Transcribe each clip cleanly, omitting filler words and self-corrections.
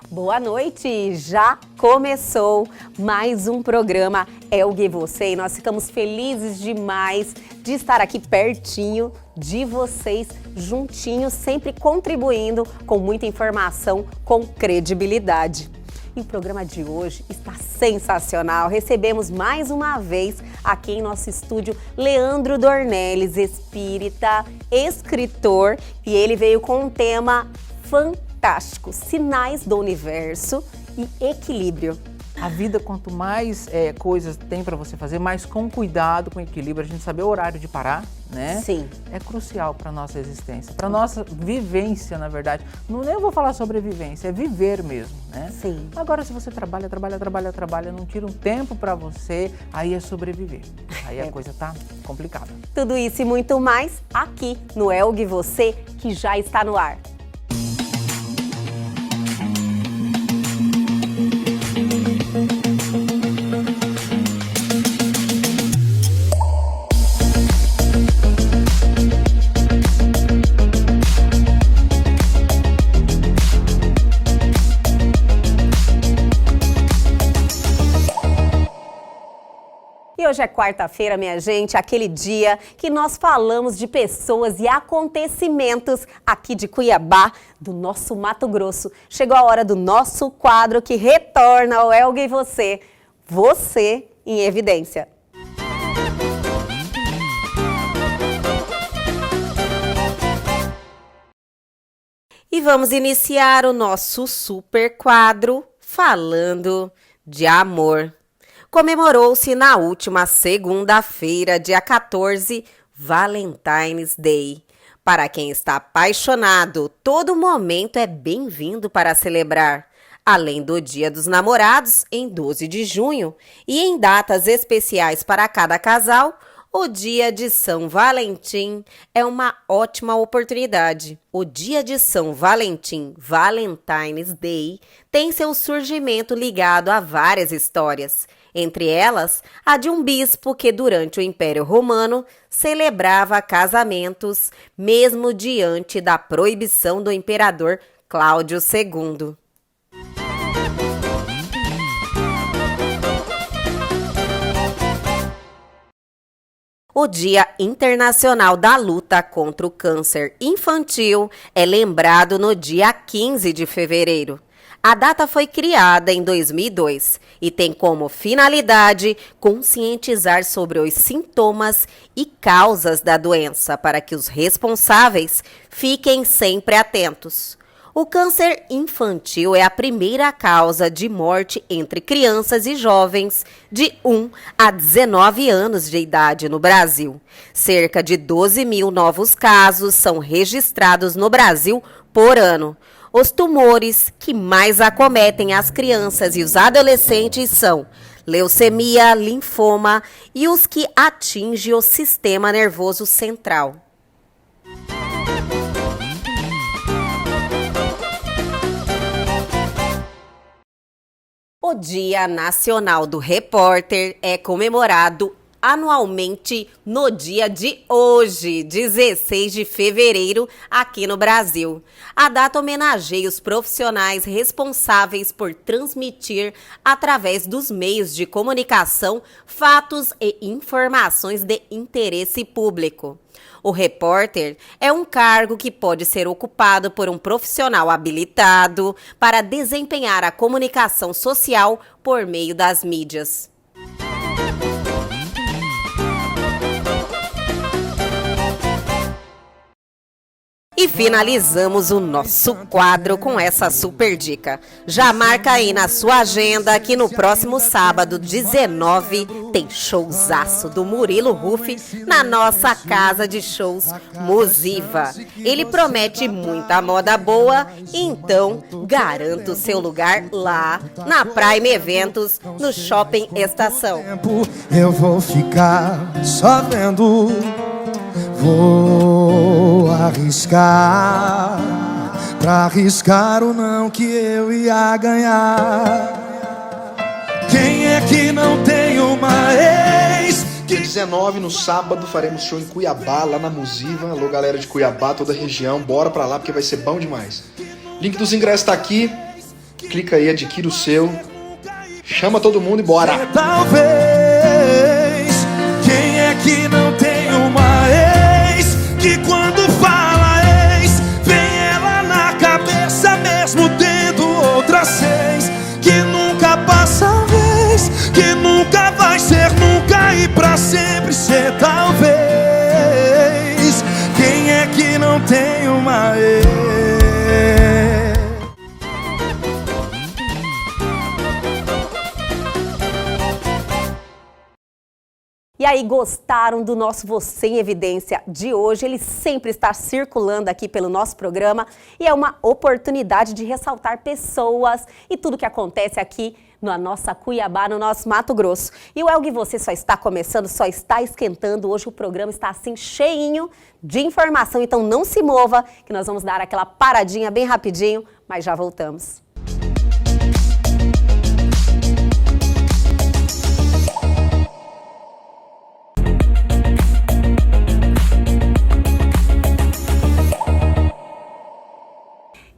Boa noite! Já começou mais um programa Elgue e Você e nós ficamos felizes demais de estar aqui pertinho de vocês, juntinhos, sempre contribuindo com muita informação, com credibilidade. E o programa de hoje está sensacional. Recebemos mais uma vez aqui em nosso estúdio Leandro Dornelles, espírita, escritor, e ele veio com um tema fantástico: sinais do universo e equilíbrio. A vida, quanto mais coisas tem para você fazer, mais com cuidado, com equilíbrio, a gente saber o horário de parar, né? Sim. É crucial para nossa existência, para nossa vivência, na verdade. Não nem eu vou falar sobre vivência, é viver mesmo, né? Sim. Agora, se você trabalha, não tira um tempo para você, aí é sobreviver. Aí a coisa tá complicada. Tudo isso e muito mais aqui no Elgue Você, que já está no ar. E hoje é quarta-feira, minha gente, aquele dia que nós falamos de pessoas e acontecimentos aqui de Cuiabá, do nosso Mato Grosso. Chegou a hora do nosso quadro que retorna ao Elgue e Você. Você em Evidência. E vamos iniciar o nosso super quadro falando de amor. Comemorou-se na última segunda-feira, dia 14, Valentine's Day. Para quem está apaixonado, todo momento é bem-vindo para celebrar. Além do Dia dos Namorados, em 12 de junho, e em datas especiais para cada casal, o Dia de São Valentim é uma ótima oportunidade. O Dia de São Valentim, Valentine's Day, tem seu surgimento ligado a várias histórias. Entre elas, a de um bispo que, durante o Império Romano, celebrava casamentos, mesmo diante da proibição do imperador Cláudio II. O Dia Internacional da Luta contra o Câncer Infantil é lembrado no dia 15 de fevereiro. A data foi criada em 2002 e tem como finalidade conscientizar sobre os sintomas e causas da doença para que os responsáveis fiquem sempre atentos. O câncer infantil é a primeira causa de morte entre crianças e jovens de 1 a 19 anos de idade no Brasil. Cerca de 12 mil novos casos são registrados no Brasil por ano. Os tumores que mais acometem as crianças e os adolescentes são leucemia, linfoma e os que atingem o sistema nervoso central. O Dia Nacional do Repórter é comemorado anualmente no dia de hoje, 16 de fevereiro, aqui no Brasil. A data homenageia os profissionais responsáveis por transmitir, através dos meios de comunicação, fatos e informações de interesse público. O repórter é um cargo que pode ser ocupado por um profissional habilitado para desempenhar a comunicação social por meio das mídias. E finalizamos o nosso quadro com essa super dica. Já marca aí na sua agenda que no próximo sábado, 19, tem showzaço do Murilo Ruff na nossa casa de shows Musiva. Ele promete muita moda boa, então garanta o seu lugar lá na Prime Eventos, no Shopping Estação. Eu vou ficar só vendo. Vou arriscar, pra arriscar o não que eu ia ganhar. Quem é que não tem uma ex? Dia 19, no sábado, faremos show em Cuiabá, lá na Musiva. Alô, galera de Cuiabá, toda a região, bora pra lá porque vai ser bom demais. Link dos ingressos tá aqui. Clica aí, adquira o seu. Chama todo mundo e bora! Talvez, quem é que não tem uma ex que quando fala ex, vem ela na cabeça mesmo tendo outras seis, que nunca passa a vez, que nunca vai ser nunca e pra sempre ser talvez. Quem é que não tem uma ex? E aí, gostaram do nosso Você em Evidência de hoje? Ele sempre está circulando aqui pelo nosso programa e é uma oportunidade de ressaltar pessoas e tudo que acontece aqui na nossa Cuiabá, no nosso Mato Grosso. E o Elgue Você só está começando, só está esquentando. Hoje o programa está assim cheinho de informação, então não se mova que nós vamos dar aquela paradinha bem rapidinho, mas já voltamos.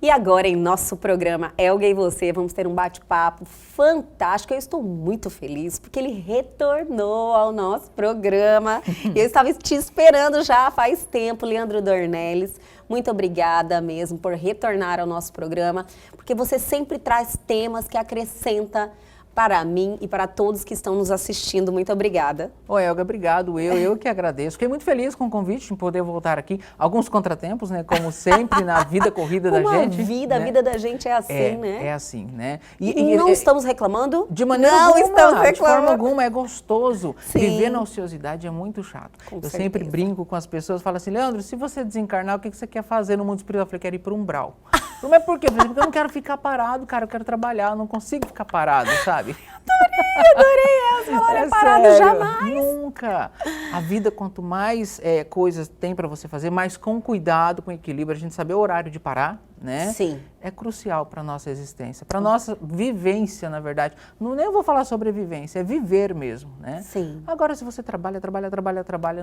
E agora, em nosso programa Elgue e Você, vamos ter um bate-papo fantástico. Eu estou muito feliz porque ele retornou ao nosso programa. Eu estava te esperando já faz tempo, Leandro Dornelles. Muito obrigada mesmo por retornar ao nosso programa, porque você sempre traz temas que acrescentam para mim e para todos que estão nos assistindo. Muito obrigada. Oi, Elga, obrigado. Eu que agradeço. Fiquei muito feliz com o convite em poder voltar aqui. Alguns contratempos, né? Como sempre, na vida corrida da gente. A vida da gente é assim, né? É assim, né? E não estamos reclamando? De maneira não alguma, estamos reclamando. de forma alguma, é gostoso. Sim. Viver na ociosidade é muito chato. Eu sempre brinco com as pessoas, falo assim, Leandro, se você desencarnar, o que você quer fazer no mundo espiritual? Eu falei, quero ir para um umbral. Mas por quê? Porque eu não quero ficar parado, cara, eu quero trabalhar, eu não consigo ficar parado, sabe? Adorei essa palavra, parado sério, jamais. Nunca. A vida, quanto mais coisas tem para você fazer, mais com cuidado, com equilíbrio, a gente saber o horário de parar, né? Sim. É crucial para a nossa existência, para a nossa vivência, na verdade. Não, nem eu vou falar sobre vivência, é viver mesmo, né? Sim. Agora, se você trabalha,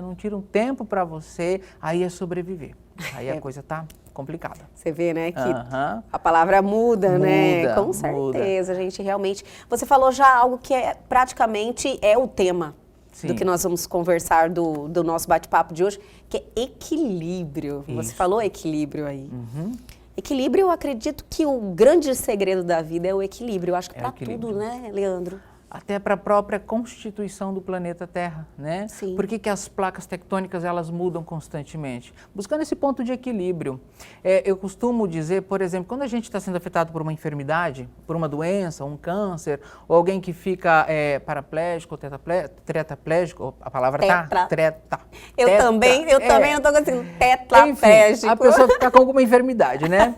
não tira um tempo para você, aí é sobreviver. Aí a coisa tá complicada. Você vê, né, que a palavra muda, né? Com certeza, gente, realmente. Você falou já algo que praticamente é o tema do que nós vamos conversar do nosso bate-papo de hoje, que é equilíbrio. Isso. Você falou equilíbrio aí. Equilíbrio, eu acredito que o grande segredo da vida é o equilíbrio. Eu acho que para tudo, né, Leandro? Até para a própria constituição do planeta Terra, né? Sim. Por que as placas tectônicas elas mudam constantemente? Buscando esse ponto de equilíbrio. Eu costumo dizer, por exemplo, quando a gente está sendo afetado por uma enfermidade, por uma doença, um câncer, ou alguém que fica paraplégico ou tetraplégico, a palavra treta. Eu também não estou conseguindo. Tetraplégico. Enfim, a pessoa fica com alguma enfermidade, né?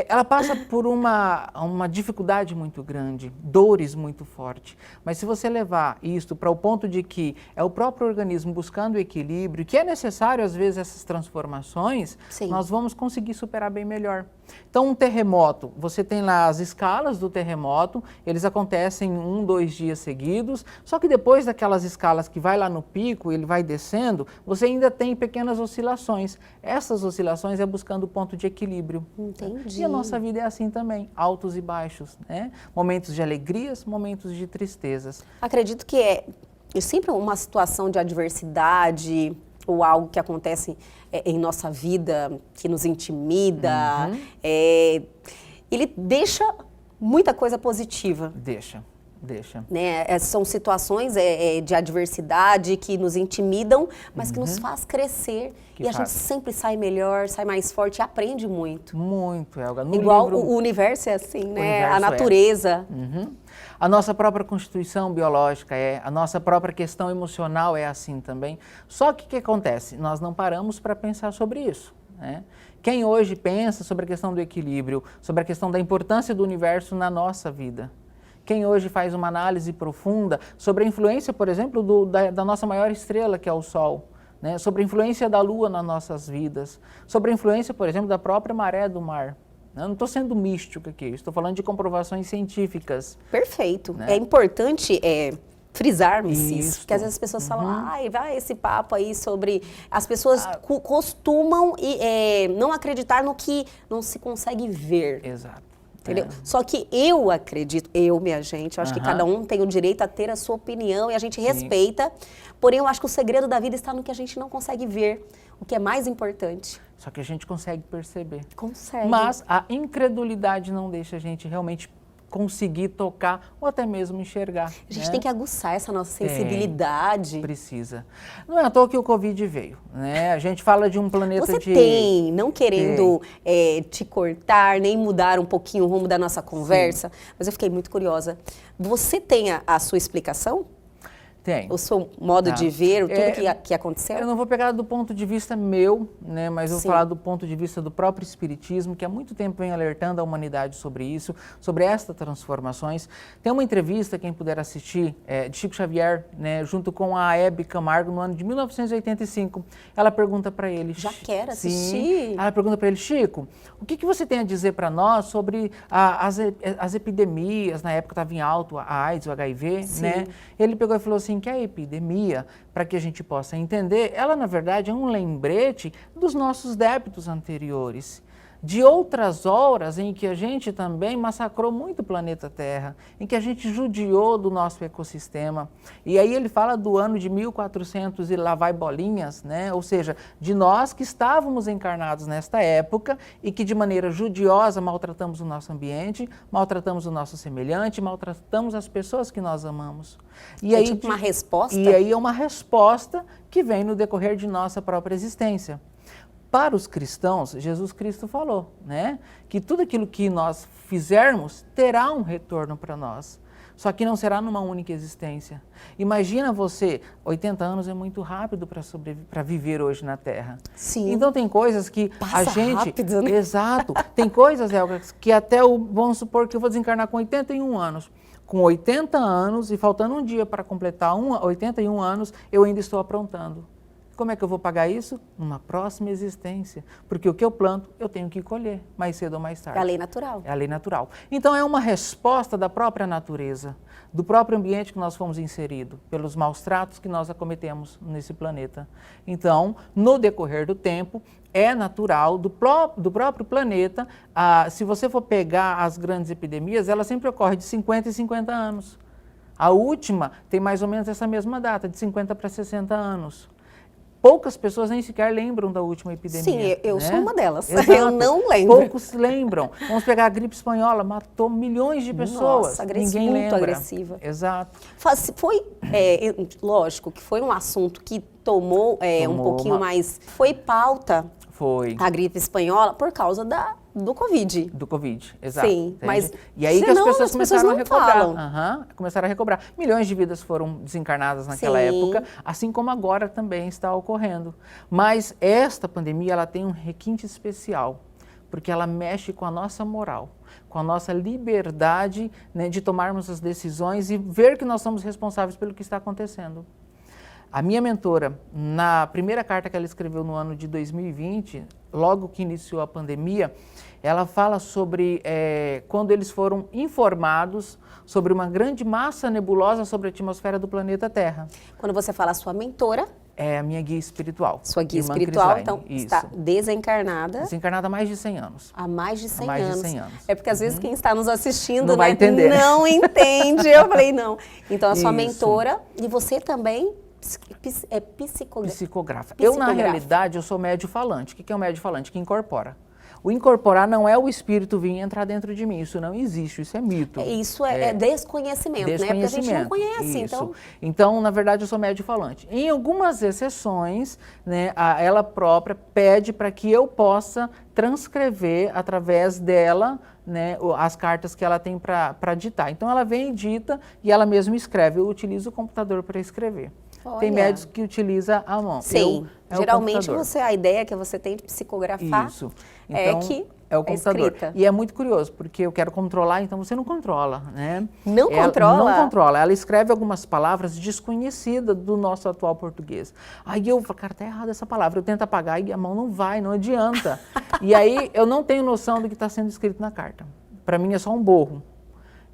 Ela passa por uma dificuldade muito grande, dores muito fortes. Mas se você levar isto para o ponto de que é o próprio organismo buscando o equilíbrio, que é necessário às vezes essas transformações, nós vamos conseguir superar bem melhor. Então um terremoto, você tem lá as escalas do terremoto, eles acontecem 1, 2 dias seguidos, só que depois daquelas escalas que vai lá no pico, ele vai descendo, você ainda tem pequenas oscilações. Essas oscilações é buscando o ponto de equilíbrio. Entendi. E a nossa vida é assim também, altos e baixos, né? Momentos de alegrias, momentos de tristezas. Acredito que é sempre uma situação de adversidade ou algo que acontece em nossa vida, que nos intimida, ele deixa muita coisa positiva. Deixa. Né? São situações de adversidade que nos intimidam, mas que nos faz crescer. A gente sempre sai melhor, sai mais forte e aprende muito. Muito, Elga. Igual o universo é assim, né? A natureza. A nossa própria constituição biológica a nossa própria questão emocional é assim também. Só que o que acontece? Nós não paramos para pensar sobre isso, né? Quem hoje pensa sobre a questão do equilíbrio, sobre a questão da importância do universo na nossa vida? Quem hoje faz uma análise profunda sobre a influência, por exemplo, da nossa maior estrela, que é o Sol, né? Sobre a influência da Lua nas nossas vidas, sobre a influência, por exemplo, da própria maré do mar. Eu não estou sendo místico aqui, estou falando de comprovações científicas. Perfeito. Né? É importante frisarmos isso, porque às vezes as pessoas falam, vai esse papo aí sobre... As pessoas costumam não acreditar no que não se consegue ver. Exato. entendeu? Só que eu acredito, minha gente, eu acho que cada um tem o direito a ter a sua opinião e a gente respeita, porém eu acho que o segredo da vida está no que a gente não consegue ver, o que é mais importante. Só que a gente consegue perceber. Consegue. Mas a incredulidade não deixa a gente realmente conseguir tocar ou até mesmo enxergar. A gente tem que aguçar essa nossa sensibilidade. Precisa. Não é à toa que o Covid veio, né? A gente fala de um planeta não querendo te cortar, nem mudar um pouquinho o rumo da nossa conversa, mas eu fiquei muito curiosa. Você tem a sua explicação? Tem. O seu modo de ver, tudo que aconteceu? Eu não vou pegar do ponto de vista meu, né, mas eu vou falar do ponto de vista do próprio Espiritismo, que há muito tempo vem alertando a humanidade sobre isso, sobre estas transformações. Tem uma entrevista, quem puder assistir, de Chico Xavier, né, junto com a Hebe Camargo, no ano de 1985. Ela pergunta para ele... Já quero assistir. Sim, ela pergunta para ele, Chico, o que você tem a dizer para nós sobre as epidemias, na época estava em alto a AIDS, o HIV, né? Ele pegou e falou assim, que a epidemia, para que a gente possa entender, ela na verdade é um lembrete dos nossos débitos anteriores, de outras horas em que a gente também massacrou muito o planeta Terra, em que a gente judiou do nosso ecossistema. E aí ele fala do ano de 1400 e lá vai bolinhas, né? Ou seja, de nós que estávamos encarnados nesta época e que de maneira judiosa maltratamos o nosso ambiente, maltratamos o nosso semelhante, maltratamos as pessoas que nós amamos. E aí, tipo uma resposta? E aí é uma resposta que vem no decorrer de nossa própria existência. Para os cristãos, Jesus Cristo falou, né, que tudo aquilo que nós fizermos terá um retorno para nós. Só que não será numa única existência. Imagina você, 80 anos é muito rápido para viver hoje na Terra. Sim. Então tem coisas que passa a gente... rápido, né? Exato. Tem coisas, Helga, que até vamos supor que eu vou desencarnar com 81 anos. Com 80 anos e faltando um dia para completar 81 anos, eu ainda estou aprontando. Como é que eu vou pagar isso? Numa próxima existência. Porque o que eu planto, eu tenho que colher, mais cedo ou mais tarde. É a lei natural. É a lei natural. Então é uma resposta da própria natureza, do próprio ambiente que nós fomos inseridos, pelos maus tratos que nós acometemos nesse planeta. Então, no decorrer do tempo, é natural do próprio planeta, se você for pegar as grandes epidemias, ela sempre ocorre de 50 em 50 anos. A última tem mais ou menos essa mesma data, de 50 para 60 anos. Poucas pessoas nem sequer lembram da última epidemia. Sim, eu sou uma delas. Exato. Eu não lembro. Poucos lembram. Vamos pegar a gripe espanhola, matou milhões de pessoas. Nossa, ninguém muito lembra. agressiva. Exato. Foi, lógico, que foi um assunto que tomou um pouquinho mais... Foi pauta. Foi. A gripe espanhola por causa do Covid. Do Covid, exato. Sim, entende? mas e aí que as pessoas começaram a recobrar. Falam. Começaram a recobrar. Milhões de vidas foram desencarnadas naquela época, assim como agora também está ocorrendo. Mas esta pandemia, ela tem um requinte especial, porque ela mexe com a nossa moral, com a nossa liberdade, né, de tomarmos as decisões e ver que nós somos responsáveis pelo que está acontecendo. A minha mentora, na primeira carta que ela escreveu no ano de 2020, logo que iniciou a pandemia, ela fala sobre quando eles foram informados sobre uma grande massa nebulosa sobre a atmosfera do planeta Terra. Quando você fala sua mentora... É a minha guia espiritual. Sua guia espiritual, Crislaine, então, isso. está desencarnada. Desencarnada há mais de 100 anos. Há mais de 100 há mais anos. De 100 anos. É porque às vezes quem está nos assistindo não vai entender. Não entende. Eu falei, não. Então, a sua mentora e você também... Psicografa. Eu, na realidade, eu sou médio falante. O que é um médio falante? Que incorpora. O incorporar não é o espírito vir entrar dentro de mim. Isso não existe, isso é mito. Isso é desconhecimento, né? Porque a gente não conhece, isso. Então, na verdade, eu sou médio falante. Em algumas exceções, né, ela própria pede para que eu possa transcrever através dela, né, as cartas que ela tem para ditar. Então, ela vem e dita e ela mesma escreve. Eu utilizo o computador para escrever. Olha. Tem médicos que utilizam a mão. Sim, geralmente a ideia que você tem de psicografar então, é o computador. Escrita. E é muito curioso, porque eu quero controlar, então você não controla, né? Não controla? Não controla. Ela escreve algumas palavras desconhecidas do nosso atual português. Aí eu falo, cara, tá errada essa palavra. Eu tento apagar e a mão não vai, não adianta. E aí eu não tenho noção do que está sendo escrito na carta. Para mim é só um borro.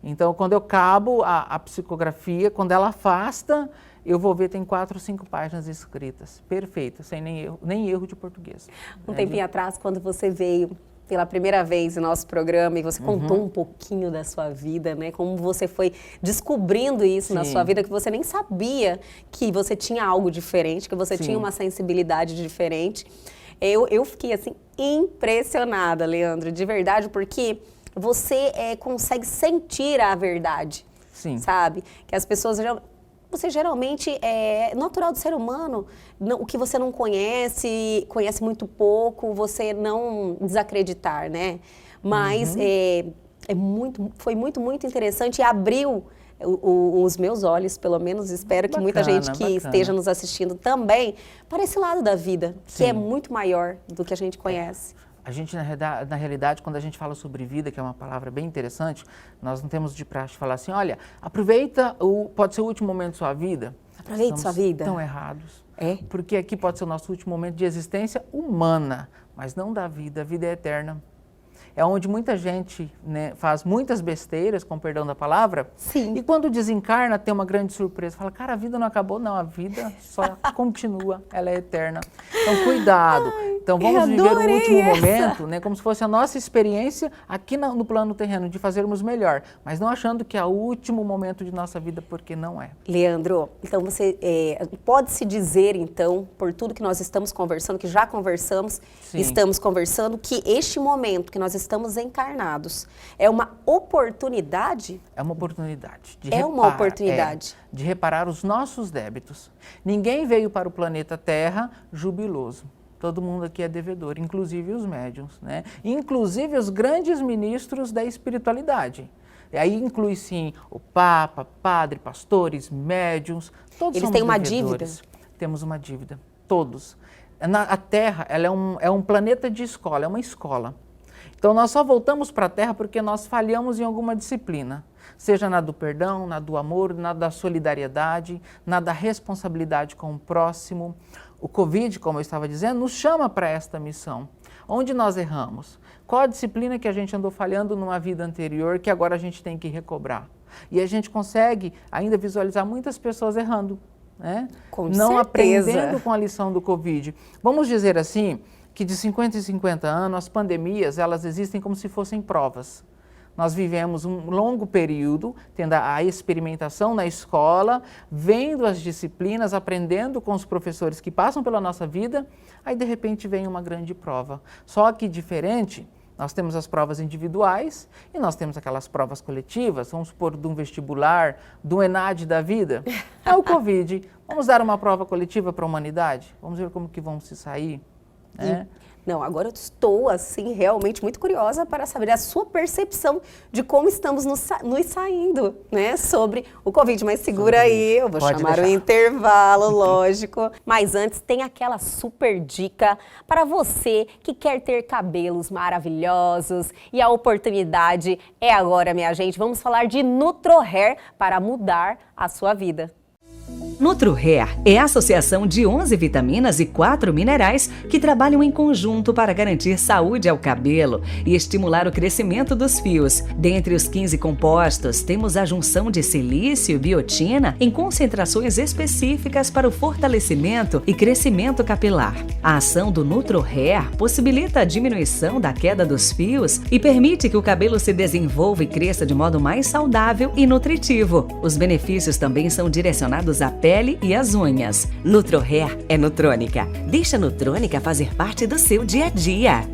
Então, quando eu cabo a psicografia, quando ela afasta, eu vou ver, tem 4 ou 5 páginas escritas, perfeitas, sem nem erro de português. Um tempinho atrás, quando você veio pela primeira vez no nosso programa e você contou um pouquinho da sua vida, né? Como você foi descobrindo isso na sua vida, que você nem sabia que você tinha algo diferente, que você tinha uma sensibilidade diferente. Eu fiquei, assim, impressionada, Leandro, de verdade, porque você consegue sentir a verdade, sabe? Que as pessoas... Você geralmente, é natural do ser humano, o que você não conhece muito pouco, você não desacreditar, né? Mas foi muito interessante e abriu os meus olhos, pelo menos espero que muita gente que esteja nos assistindo também, para esse lado da vida, que é muito maior do que a gente conhece. A gente, na realidade, quando a gente fala sobre vida, que é uma palavra bem interessante, nós não temos de praxe falar assim, olha, aproveita, pode ser o último momento da sua vida. Aproveite sua vida. Estão errados. Porque aqui pode ser o nosso último momento de existência humana, mas não da vida, a vida é eterna. É onde muita gente, né, faz muitas besteiras, com perdão da palavra, e quando desencarna tem uma grande surpresa, fala, cara, a vida não acabou, não, a vida só continua, ela é eterna. Então, cuidado. Então, vamos viver o último momento, né, como se fosse a nossa experiência aqui no plano terreno, de fazermos melhor, mas não achando que é o último momento de nossa vida, porque não é. Leandro, então você pode-se dizer, então, por tudo que nós estamos conversando, que já conversamos, estamos conversando, que este momento que nós estamos encarnados é uma oportunidade? É uma oportunidade. Uma oportunidade. De reparar os nossos débitos. Ninguém veio para o planeta Terra jubiloso. Todo mundo aqui é devedor, inclusive os médiuns, né? Inclusive os grandes ministros da espiritualidade. E aí inclui, sim, o Papa, padre, pastores, médiuns, todos eles têm uma dívida? Temos uma dívida, todos. A Terra, ela é um planeta de escola, é uma escola. Então, nós só voltamos para a Terra porque nós falhamos em alguma disciplina, seja na do perdão, na do amor, na da solidariedade, na da responsabilidade com o próximo. O Covid, como eu estava dizendo, nos chama para esta missão. Onde nós erramos? Qual a disciplina que a gente andou falhando numa vida anterior que agora a gente tem que recobrar? E a gente consegue ainda visualizar muitas pessoas errando, né? Não aprendendo com a lição do Covid. Vamos dizer assim, que de 50 em 50 anos, as pandemias, elas existem como se fossem provas. Nós vivemos um longo período, tendo a experimentação na escola, vendo as disciplinas, aprendendo com os professores que passam pela nossa vida, aí de repente vem uma grande prova. Só que diferente, nós temos as provas individuais e nós temos aquelas provas coletivas, vamos supor, de um vestibular, do ENAD da vida, é o Covid. Vamos dar uma prova coletiva para a humanidade? Vamos ver como que vamos se sair? Não, agora eu estou, assim, realmente muito curiosa para saber a sua percepção de como estamos nos saindo, né, sobre o Covid. Mas segura aí, eu vou chamar o intervalo, lógico. Mas antes, tem aquela super dica para você que quer ter cabelos maravilhosos e a oportunidade é agora, minha gente. Vamos falar de NutroHair para mudar a sua vida. NutroHair é a associação de 11 vitaminas e 4 minerais que trabalham em conjunto para garantir saúde ao cabelo e estimular o crescimento dos fios. Dentre os 15 compostos, temos a junção de silício e biotina em concentrações específicas para o fortalecimento e crescimento capilar. A ação do NutroHair possibilita a diminuição da queda dos fios e permite que o cabelo se desenvolva e cresça de modo mais saudável e nutritivo. Os benefícios também são direcionados à pele e às unhas. NutroHair é Nutrônica. Deixa a Nutrônica fazer parte do seu dia a dia.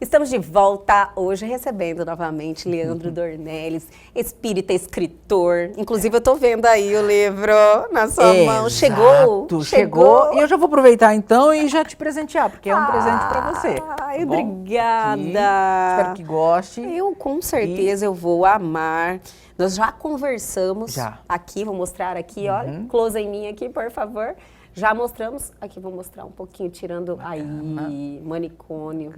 Estamos de volta hoje recebendo novamente Leandro Dornelles, espírita, escritor. Inclusive eu estou vendo aí o livro na sua mão. Chegou. E eu já vou aproveitar então e já te presentear, porque é um presente para você. Ai, obrigada. Espero que goste. Eu com certeza eu vou amar. Nós já conversamos aqui, vou mostrar aqui, olha, close em mim aqui, por favor. Já mostramos, aqui vou mostrar um pouquinho, tirando aí, manicômio.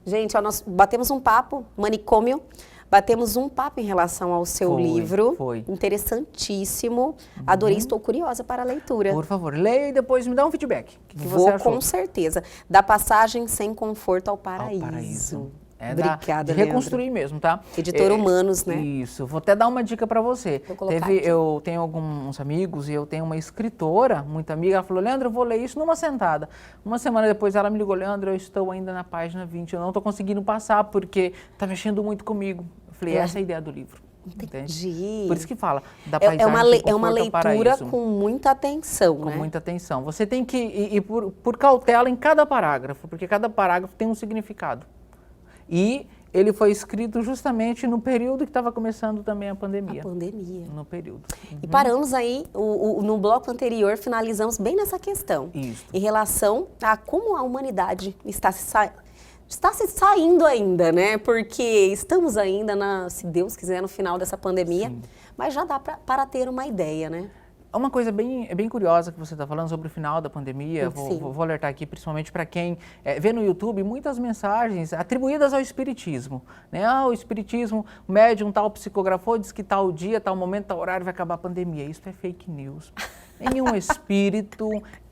Gente, ó, nós batemos um papo, manicômio, batemos um papo em relação ao seu livro. Foi. Interessantíssimo. Adorei, estou curiosa para a leitura. Por favor, leia e depois me dá um feedback. O que você Vou achou? com certeza. Da passagem sem conforto ao paraíso. Ao paraíso. Obrigada, de reconstruir mesmo, tá? Editor Humanos, né? Isso. Vou até dar uma dica para você. Vou colocar aqui. Eu tenho alguns amigos e eu tenho uma escritora, muito amiga, ela falou, Leandro, eu vou ler isso numa sentada. Uma semana depois ela me ligou, Leandro, eu estou ainda na página 20, eu não estou conseguindo passar porque está mexendo muito comigo. Eu falei, essa é a ideia do livro. Entendi. Por isso que fala da paisagem é uma leitura com muita atenção, com né? muita atenção. Você tem que ir por cautela em cada parágrafo, porque cada parágrafo tem um significado. E ele foi escrito justamente no período que estava começando também a pandemia. A pandemia. No período. E paramos aí, no bloco anterior, finalizamos bem nessa questão. Isso. Em relação a como a humanidade está se saindo ainda, né? Porque estamos ainda, se Deus quiser, no final dessa pandemia. Sim. Mas já dá para ter uma ideia, né? Uma coisa bem curiosa que você está falando sobre o final da pandemia, vou alertar aqui principalmente para quem vê no YouTube muitas mensagens atribuídas ao espiritismo. Né? O espiritismo, o médium tal psicografou, diz que tal dia, tal momento, tal horário vai acabar a pandemia. Isso é fake news. Nenhum espírito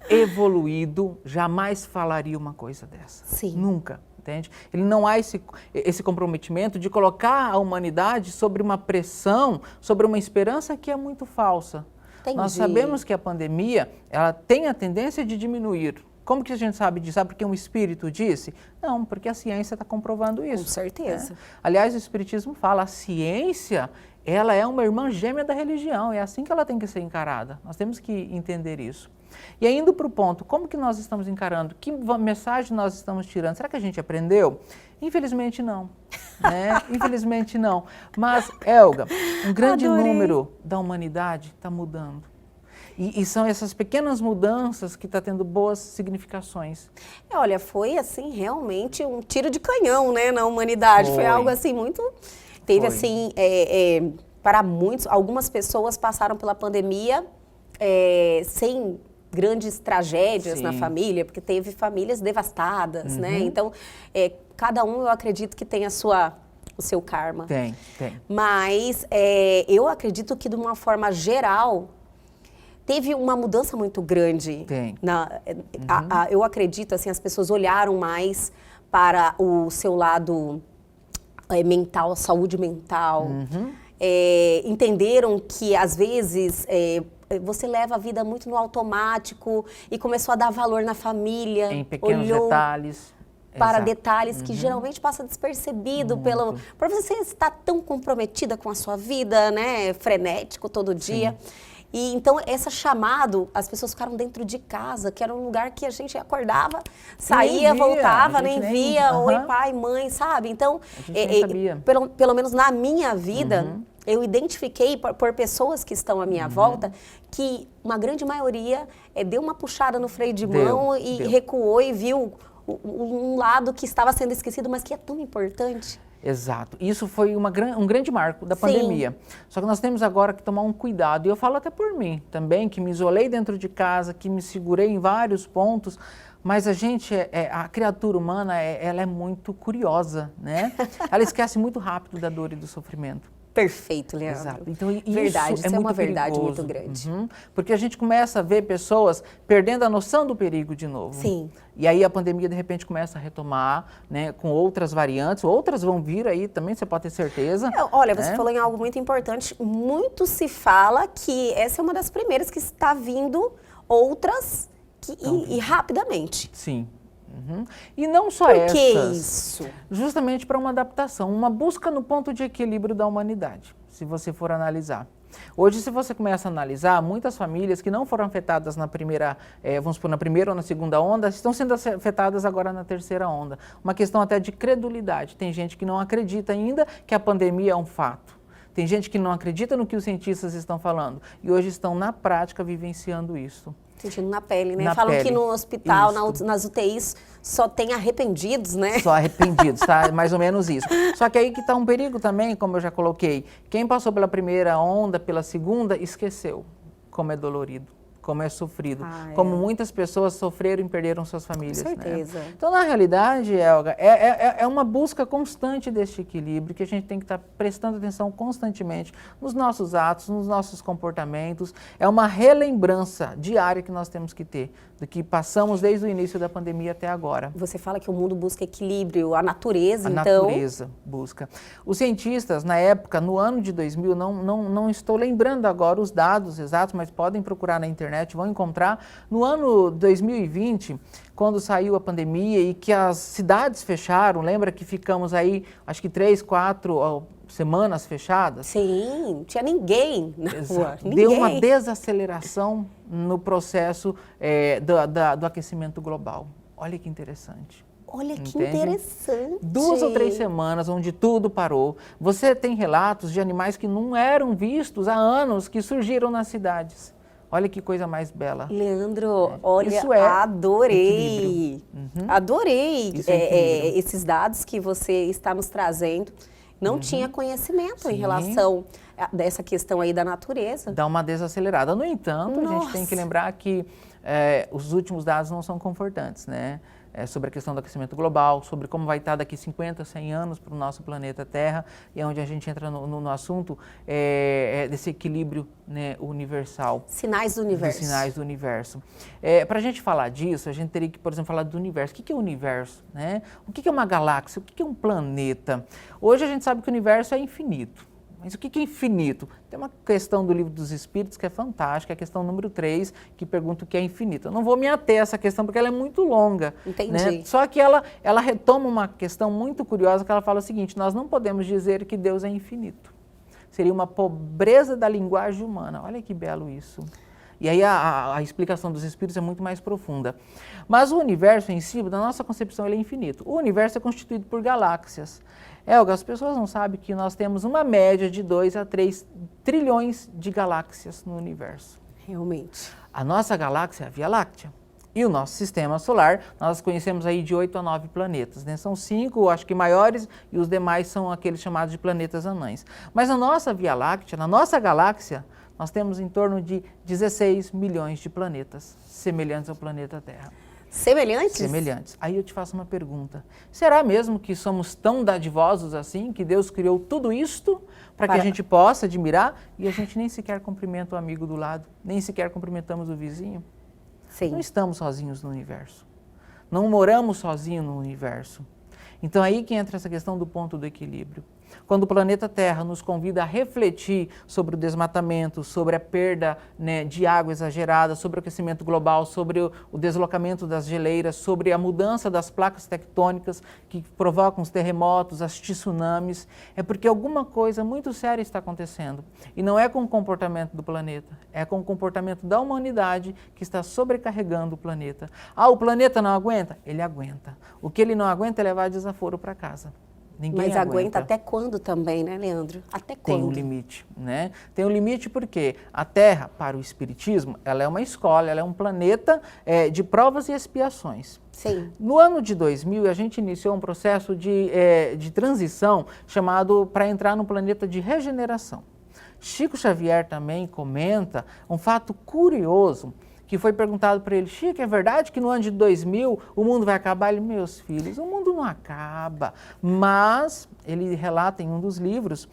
evoluído jamais falaria uma coisa dessa. Sim. Nunca. Entende? Ele não há esse comprometimento de colocar a humanidade sobre uma pressão, sobre uma esperança que é muito falsa. Entendi. Nós sabemos que a pandemia, ela tem a tendência de diminuir. Como que a gente sabe disso? Sabe porque um espírito disse? Não, porque a ciência está comprovando isso. Com certeza. Né? Aliás, o espiritismo fala, a ciência, ela é uma irmã gêmea da religião, é assim que ela tem que ser encarada. Nós temos que entender isso. E aí, indo para o ponto, como que nós estamos encarando? Que mensagem nós estamos tirando? Será que a gente aprendeu? Infelizmente não. Né? Infelizmente não. Mas, Elga, um grande número da humanidade está mudando. E são essas pequenas mudanças que estão tendo boas significações. Olha, foi assim, realmente um tiro de canhão, né, na humanidade. Foi algo assim muito... Teve assim, para muitos, algumas pessoas passaram pela pandemia sem grandes tragédias na família, porque teve famílias devastadas, né? Então, cada um, eu acredito que tem o seu karma. Tem. Mas eu acredito que, de uma forma geral, teve uma mudança muito grande. Tem. Eu acredito, assim, as pessoas olharam mais para o seu lado mental, saúde mental. Entenderam que, às vezes, você leva a vida muito no automático e começou a dar valor na família. Em pequenos detalhes. Para detalhes que geralmente passa despercebido por você estar tão comprometida com a sua vida, né? Frenético todo dia. Sim. E então, esse chamado, as pessoas ficaram dentro de casa, que era um lugar que a gente acordava, saía, voltava, nem via. Oi, pai, mãe, sabe? Então, pelo menos na minha vida, eu identifiquei por pessoas que estão à minha volta que uma grande maioria deu uma puxada no freio de mão e recuou e viu um lado que estava sendo esquecido, mas que é tão importante. Exato. Isso foi um grande marco da pandemia. Só que nós temos agora que tomar um cuidado. E eu falo até por mim também, que me isolei dentro de casa, que me segurei em vários pontos. Mas a criatura humana, ela é muito curiosa, né? Ela esquece muito rápido da dor e do sofrimento. Perfeito, Leandro. Exato. Então, isso é uma verdade muito grande. Porque a gente começa a ver pessoas perdendo a noção do perigo de novo. Sim. E aí a pandemia, de repente, começa a retomar, né, com outras variantes. Outras vão vir aí também, você pode ter certeza. Olha, você falou em algo muito importante. Muito se fala que essa é uma das primeiras que está vindo, outras e rapidamente. Sim. E não só essas. Por que isso? Justamente para uma adaptação, uma busca no ponto de equilíbrio da humanidade, se você for analisar. Hoje, se você começa a analisar, muitas famílias que não foram afetadas na primeira, vamos supor, na primeira ou na segunda onda, estão sendo afetadas agora na terceira onda. Uma questão até de credulidade. Tem gente que não acredita ainda que a pandemia é um fato. Tem gente que não acredita no que os cientistas estão falando e hoje estão na prática vivenciando isso. Sentindo na pele, né? Falam que no hospital, nas UTIs, só tem arrependidos, né? Só arrependidos, tá? Mais ou menos isso. Só que aí que está um perigo também, como eu já coloquei. Quem passou pela primeira onda, pela segunda, esqueceu como é dolorido, como é sofrido, Ah, como é. muitas pessoas sofreram e perderam suas famílias. Com certeza. Né? Então, na realidade, Elga, é uma busca constante deste equilíbrio que a gente tem que estar prestando atenção constantemente nos nossos atos, nos nossos comportamentos. É uma relembrança diária que nós temos que ter do que passamos desde o início da pandemia até agora. Você fala que o mundo busca equilíbrio, a natureza, A então... natureza busca. Os cientistas, na época, no ano de 2000, não estou lembrando agora os dados exatos, mas podem procurar na internet, vão encontrar. No ano 2020, quando saiu a pandemia e que as cidades fecharam, lembra que ficamos aí, acho que 3, 4 semanas fechadas? Sim, não tinha ninguém na rua. Deu uma desaceleração no processo do aquecimento global. Olha que interessante. Olha que Entende? interessante. 2 ou 3 semanas onde tudo parou. Você tem relatos de animais que não eram vistos há anos, que surgiram nas cidades. Olha que coisa mais bela. Leandro, olha, Isso é adorei. Adorei Isso é equilíbrio. esses dados que você está nos trazendo. Não tinha conhecimento em Sim. relação dessa questão aí da natureza. Dá uma desacelerada. No entanto, a gente tem que lembrar que os últimos dados não são confortantes, né? Sobre a questão do aquecimento global, sobre como vai estar daqui 50, 100 anos para o nosso planeta Terra, e é onde a gente entra no assunto desse equilíbrio, né, universal. Sinais do universo. Dos sinais do universo. Para a gente falar disso, a gente teria que, por exemplo, falar do universo. O que é o universo? Né? O que é uma galáxia? O que é um planeta? Hoje a gente sabe que o universo é infinito. Mas o que é infinito? Tem uma questão do Livro dos Espíritos que é fantástica, a questão número 3, que pergunta o que é infinito. Eu não vou me ater a essa questão porque ela é muito longa. Entendi. Né? Só que ela retoma uma questão muito curiosa, que ela fala o seguinte: nós não podemos dizer que Deus é infinito. Seria uma pobreza da linguagem humana. Olha que belo isso. E aí a explicação dos Espíritos é muito mais profunda. Mas o universo em si, na nossa concepção, ele é infinito. O universo é constituído por galáxias. Elga, as pessoas não sabem que nós temos uma média de 2 a 3 trilhões de galáxias no universo. Realmente. A nossa galáxia é a Via Láctea. E o nosso sistema solar, nós conhecemos aí de 8 a 9 planetas, né? São 5, acho que maiores, e os demais são aqueles chamados de planetas anãs. Mas na nossa Via Láctea, na nossa galáxia, nós temos em torno de 16 milhões de planetas semelhantes ao planeta Terra. Semelhantes? Semelhantes. Aí eu te faço uma pergunta. Será mesmo que somos tão dadivosos assim, que Deus criou tudo isto para que a gente possa admirar e a gente nem sequer cumprimenta o amigo do lado, nem sequer cumprimentamos o vizinho? Sim. Não estamos sozinhos no universo. Não moramos sozinhos no universo. Então aí que entra essa questão do ponto do equilíbrio. Quando o planeta Terra nos convida a refletir sobre o desmatamento, sobre a perda, né, de água exagerada, sobre o aquecimento global, sobre o deslocamento das geleiras, sobre a mudança das placas tectônicas que provocam os terremotos, as tsunamis, é porque alguma coisa muito séria está acontecendo. E não é com o comportamento do planeta, é com o comportamento da humanidade que está sobrecarregando o planeta. Ah, o planeta não aguenta? Ele aguenta. O que ele não aguenta é levar desaforo para casa. Ninguém Mas aguenta até quando também, né, Leandro? Até quando? Tem um limite, né? Tem um limite porque a Terra, para o Espiritismo, ela é uma escola, ela é um planeta de provas e expiações. Sim. No ano de 2000, a gente iniciou um processo de transição chamado para entrar no planeta de regeneração. Chico Xavier também comenta um fato curioso, que foi perguntado para ele: Chico, é verdade que no ano de 2000 o mundo vai acabar? Ele: meus filhos, o mundo não acaba. Mas ele relata em um dos livros,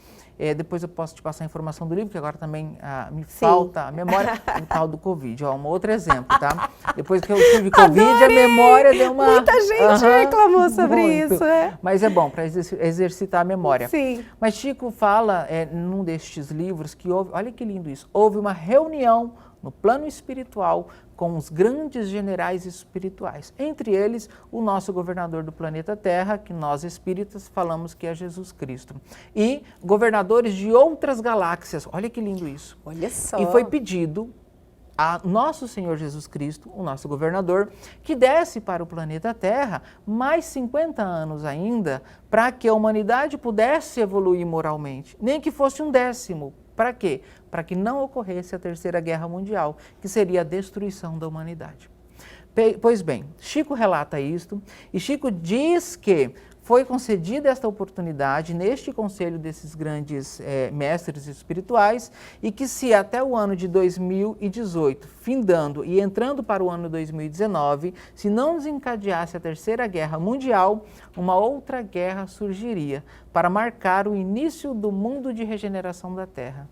depois eu posso te passar a informação do livro, que agora também me falta a memória, o tal do Covid. Ó, um outro exemplo, tá? Depois que eu tive Covid, a memória deu uma... Muita gente reclamou sobre isso, Mas é bom para exercitar a memória. Sim. Mas Chico fala, num destes livros, que houve, olha que lindo isso, houve uma reunião no plano espiritual com os grandes generais espirituais. Entre eles, o nosso governador do planeta Terra, que nós espíritas falamos que é Jesus Cristo. E governadores de outras galáxias. Olha que lindo isso. Olha só. E foi pedido a nosso Senhor Jesus Cristo, o nosso governador, que desse para o planeta Terra mais 50 anos ainda, para que a humanidade pudesse evoluir moralmente. Nem que fosse 1/10. Para quê? Para que não ocorresse a Terceira Guerra Mundial, que seria a destruição da humanidade. Pois bem, Chico relata isto, e Chico diz que foi concedida esta oportunidade neste conselho desses grandes mestres espirituais e que se até o ano de 2018, findando e entrando para o ano 2019, se não desencadeasse a Terceira Guerra Mundial, uma outra guerra surgiria para marcar o início do mundo de regeneração da Terra.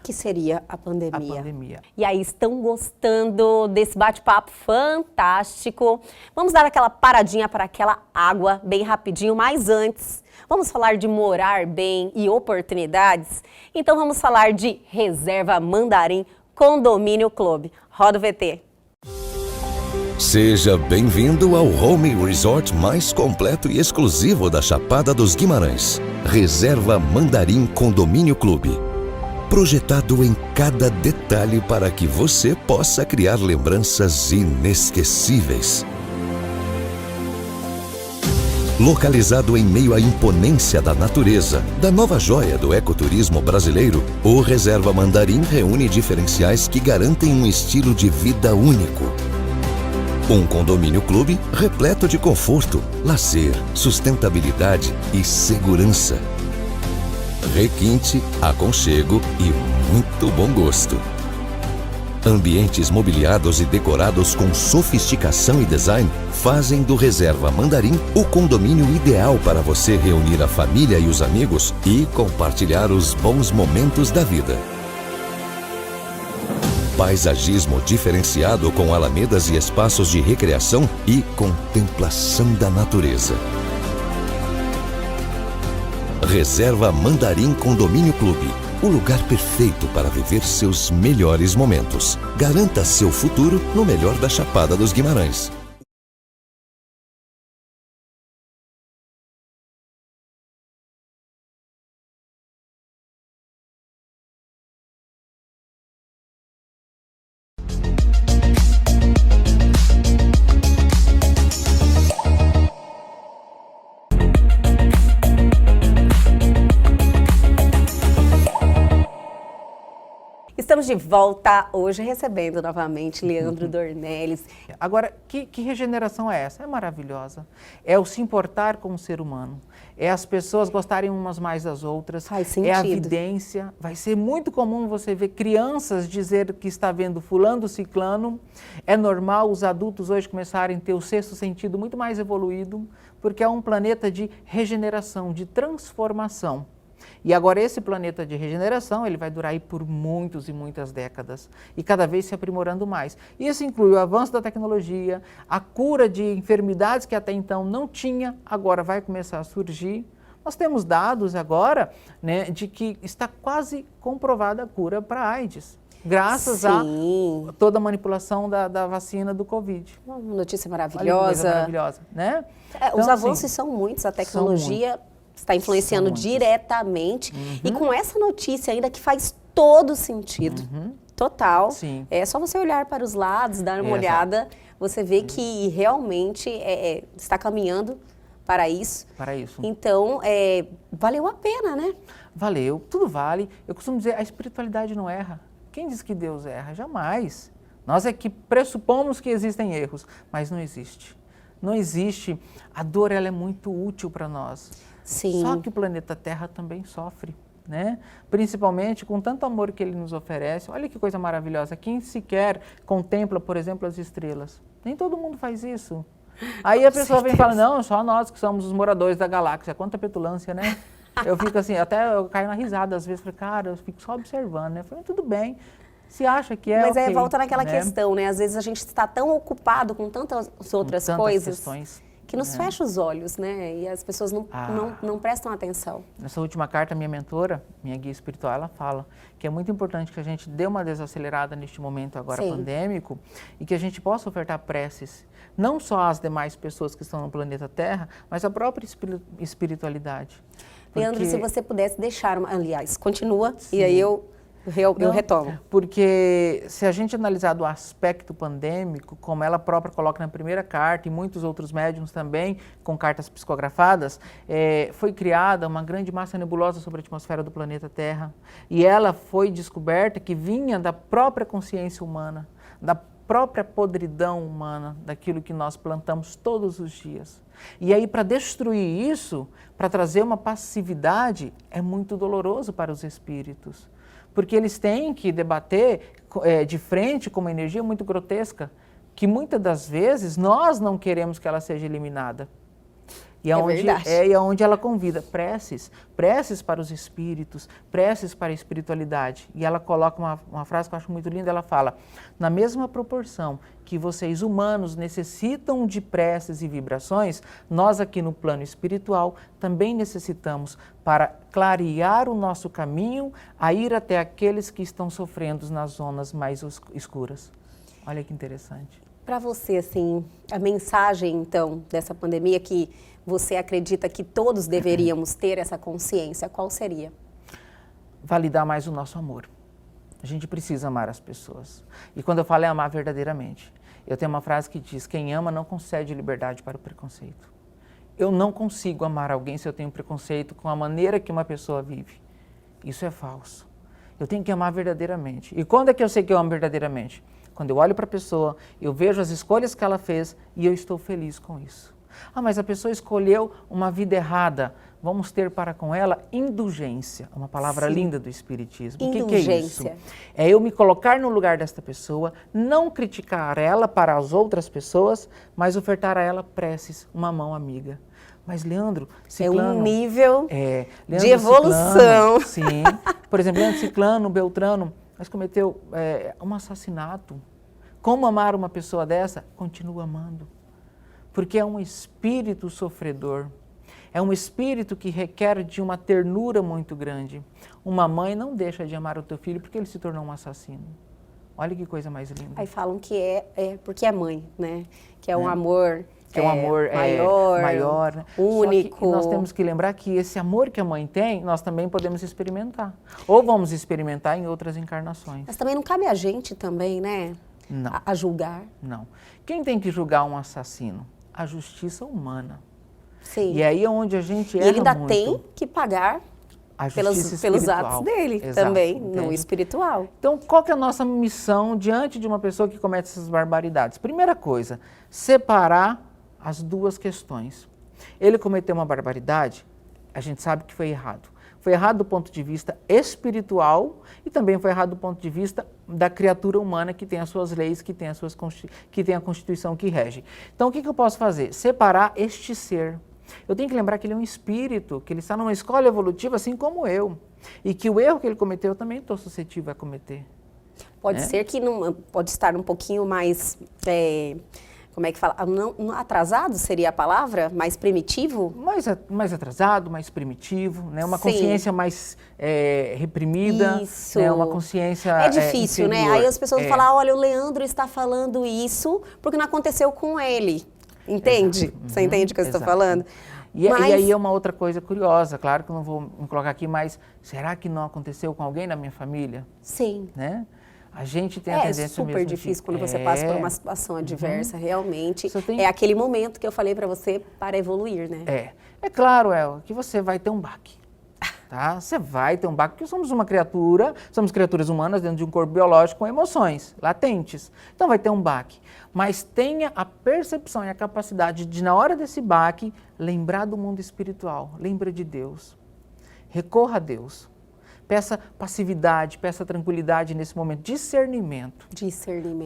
Que seria a pandemia. A pandemia. E aí, estão gostando desse bate-papo fantástico? Vamos dar aquela paradinha para aquela água bem rapidinho, mas antes, vamos falar de morar bem e oportunidades? Então vamos falar de Reserva Mandarim Condomínio Clube. Roda o VT. Seja bem-vindo ao home resort mais completo e exclusivo da Chapada dos Guimarães. Reserva Mandarim Condomínio Clube. Projetado em cada detalhe para que você possa criar lembranças inesquecíveis. Localizado em meio à imponência da natureza, da nova joia do ecoturismo brasileiro, o Reserva Mandarim reúne diferenciais que garantem um estilo de vida único. Um condomínio clube repleto de conforto, lazer, sustentabilidade e segurança. Requinte, aconchego e muito bom gosto. Ambientes mobiliados e decorados com sofisticação e design fazem do Reserva Mandarim o condomínio ideal para você reunir a família e os amigos e compartilhar os bons momentos da vida. Paisagismo diferenciado com alamedas e espaços de recreação e contemplação da natureza. Reserva Mandarim Condomínio Clube, o lugar perfeito para viver seus melhores momentos. Garanta seu futuro no melhor da Chapada dos Guimarães. Estamos de volta hoje recebendo novamente Leandro Dornelles. Agora, que regeneração é essa? É maravilhosa. É o se importar com o ser humano. É as pessoas gostarem umas mais das outras. Faz sentido. É a vidência. Vai ser muito comum você ver crianças dizer que está vendo fulano ciclano. É normal os adultos hoje começarem a ter o sexto sentido muito mais evoluído, porque é um planeta de regeneração, de transformação. E agora esse planeta de regeneração, ele vai durar aí por muitos e muitas décadas e cada vez se aprimorando mais. Isso inclui o avanço da tecnologia, a cura de enfermidades que até então não tinha, agora vai começar a surgir. Nós temos dados agora, né, de que está quase comprovada a cura para a AIDS, graças a toda a manipulação da vacina do Covid. Uma notícia maravilhosa. Olha que coisa maravilhosa, né? Os Então, avanços assim, são muitos, a tecnologia está influenciando muitos. diretamente e com essa notícia ainda que faz todo sentido, total. Sim. É só você olhar para os lados, dar uma olhada, você vê que realmente está caminhando para isso. Para isso. Então, valeu a pena, né? Valeu, tudo vale. Eu costumo dizer, a espiritualidade não erra. Quem diz que Deus erra? Jamais. Nós é que pressupomos que existem erros, mas não existe. Não existe. A dor, ela é muito útil para nós. Sim. Só que o planeta Terra também sofre, né? Principalmente com tanto amor que ele nos oferece. Olha que coisa maravilhosa. Quem sequer contempla, por exemplo, as estrelas? Nem todo mundo faz isso. Aí a pessoa vem e fala, não, só nós que somos os moradores da galáxia. Quanta petulância, né? Eu fico assim, até eu caio na risada às vezes. Falei, cara, eu fico só observando, né? Eu falei, tudo bem. Se acha que é Mas okay, volta naquela né? questão, né? Às vezes a gente está tão ocupado com tantas outras coisas questões, que nos fecha os olhos, né? E as pessoas não prestam atenção. Nessa última carta, minha mentora, minha guia espiritual, ela fala que é muito importante que a gente dê uma desacelerada neste momento agora pandêmico e que a gente possa ofertar preces, não só às demais pessoas que estão no planeta Terra, mas à própria espiritualidade. Leandro, se você pudesse deixar, aliás, continua, e aí eu retomo. Porque se a gente analisar do aspecto pandêmico, como ela própria coloca na primeira carta e muitos outros médiuns também, com cartas psicografadas, foi criada uma grande massa nebulosa sobre a atmosfera do planeta Terra. E ela foi descoberta que vinha da própria consciência humana, da própria podridão humana daquilo que nós plantamos todos os dias. E aí, para destruir isso, para trazer uma passividade, é muito doloroso para os espíritos. Porque eles têm que debater de frente com uma energia muito grotesca, que muitas das vezes nós não queremos que ela seja eliminada. E é onde ela convida preces para os espíritos, preces para a espiritualidade. E ela coloca uma frase que eu acho muito linda, ela fala: na mesma proporção que vocês humanos necessitam de preces e vibrações, nós aqui no plano espiritual também necessitamos para clarear o nosso caminho a ir até aqueles que estão sofrendo nas zonas mais escuras. Olha que interessante. Para você, assim, a mensagem, então, dessa pandemia que você acredita que todos deveríamos ter essa consciência, qual seria? Validar mais o nosso amor. A gente precisa amar as pessoas. E quando eu falo é amar verdadeiramente, eu tenho uma frase que diz: quem ama não concede liberdade para o preconceito. Eu não consigo amar alguém se eu tenho preconceito com a maneira que uma pessoa vive. Isso é falso. Eu tenho que amar verdadeiramente. E quando é que eu sei que eu amo verdadeiramente? Quando eu olho para a pessoa, eu vejo as escolhas que ela fez e eu estou feliz com isso. Ah, mas a pessoa escolheu uma vida errada. Vamos ter para com ela indulgência, uma palavra linda do Espiritismo. O que é isso? É eu me colocar no lugar desta pessoa, não criticar ela para as outras pessoas, mas ofertar a ela preces, uma mão amiga. Mas Leandro Ciclano... É um nível Leandro de evolução. Ciclano, sim. Por exemplo, Leandro Ciclano, Beltrano, mas cometeu um assassinato. Como amar uma pessoa dessa? Continua amando. Porque é um espírito sofredor. É um espírito que requer de uma ternura muito grande. Uma mãe não deixa de amar o teu filho porque ele se tornou um assassino. Olha que coisa mais linda. Aí falam que é porque é mãe, né? Que é um amor... Que é um amor maior, né? Único. Só que nós temos que lembrar que esse amor que a mãe tem, nós também podemos experimentar. Ou vamos experimentar em outras encarnações. Mas também não cabe a gente também, né? Não. A julgar. Não. Quem tem que julgar um assassino? A justiça humana. Sim. E aí é onde a gente erra E ele ainda muito. tem que pagar pelos atos dele. Exato, também, entende? No espiritual. Então, qual que é a nossa missão diante de uma pessoa que comete essas barbaridades? Primeira coisa, separar as duas questões. Ele cometeu uma barbaridade, a gente sabe que foi errado. Foi errado do ponto de vista espiritual e também foi errado do ponto de vista da criatura humana que tem as suas leis, que tem a Constituição que rege. Então, o que eu posso fazer? Separar este ser. Eu tenho que lembrar que ele é um espírito, que ele está numa escola evolutiva assim como eu. E que o erro que ele cometeu eu também estou suscetível a cometer. Pode ser que pode estar um pouquinho mais... como é que fala? Não atrasado seria a palavra? Mais primitivo? Mais atrasado, mais primitivo, né? Uma consciência mais reprimida. Isso. Né? Uma consciência É difícil, inferior. né? Aí as pessoas vão falar, olha, o Leandro está falando isso porque não aconteceu com ele. Entende? Exato. Você entende o que eu estou Exato. falando? E aí é uma outra coisa curiosa, claro que eu não vou me colocar aqui, mas será que não aconteceu com alguém na minha família? Sim. Né? A gente tem a tendência É super mesmo difícil quando você passa por uma situação adversa, realmente. Tem... É aquele momento que eu falei para você para evoluir, né? É claro, Elva, que você vai ter um baque. Tá? Você vai ter um baque, porque somos somos criaturas humanas dentro de um corpo biológico com emoções latentes. Então vai ter um baque. Mas tenha a percepção e a capacidade de, na hora desse baque, lembrar do mundo espiritual. Lembra de Deus. Recorra a Deus. Peça passividade, peça tranquilidade nesse momento. Discernimento.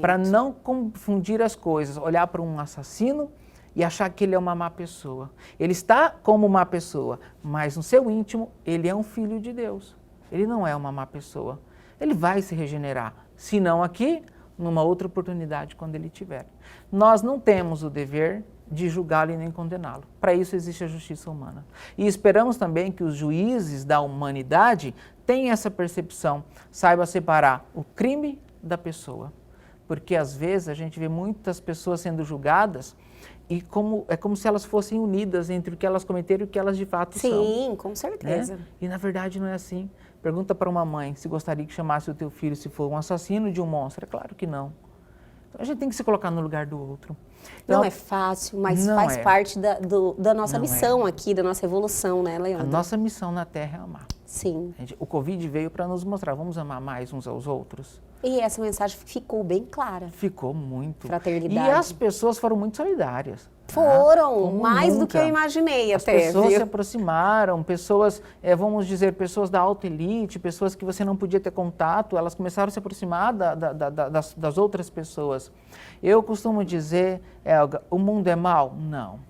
Para não confundir as coisas. Olhar para um assassino e achar que ele é uma má pessoa. Ele está como má pessoa, mas no seu íntimo, ele é um filho de Deus. Ele não é uma má pessoa. Ele vai se regenerar. Se não aqui, numa outra oportunidade, quando ele tiver. Nós não temos o dever de julgá-lo e nem condená-lo. Para isso existe a justiça humana. E esperamos também que os juízes da humanidade tenham essa percepção, saibam separar o crime da pessoa. Porque às vezes a gente vê muitas pessoas sendo julgadas e é como se elas fossem unidas entre o que elas cometeram e o que elas de fato são. Sim, com certeza. Né? E na verdade não é assim. Pergunta para uma mãe se gostaria que chamasse o teu filho se for um assassino de um monstro. É claro que não. Então a gente tem que se colocar no lugar do outro. Então, não é fácil, mas faz parte da nossa missão aqui, da nossa evolução, né, Leandro? A nossa missão na Terra é amar. Sim. O Covid veio para nos mostrar, vamos amar mais uns aos outros. E essa mensagem ficou bem clara. Ficou muito. Fraternidade. E as pessoas foram muito solidárias. Foram, mais do nunca. que eu imaginei As até, pessoas viu? se aproximaram, pessoas, vamos dizer, pessoas da alta elite, pessoas que você não podia ter contato, elas começaram a se aproximar das outras pessoas. Eu costumo dizer, Elga, o mundo é mau? Não.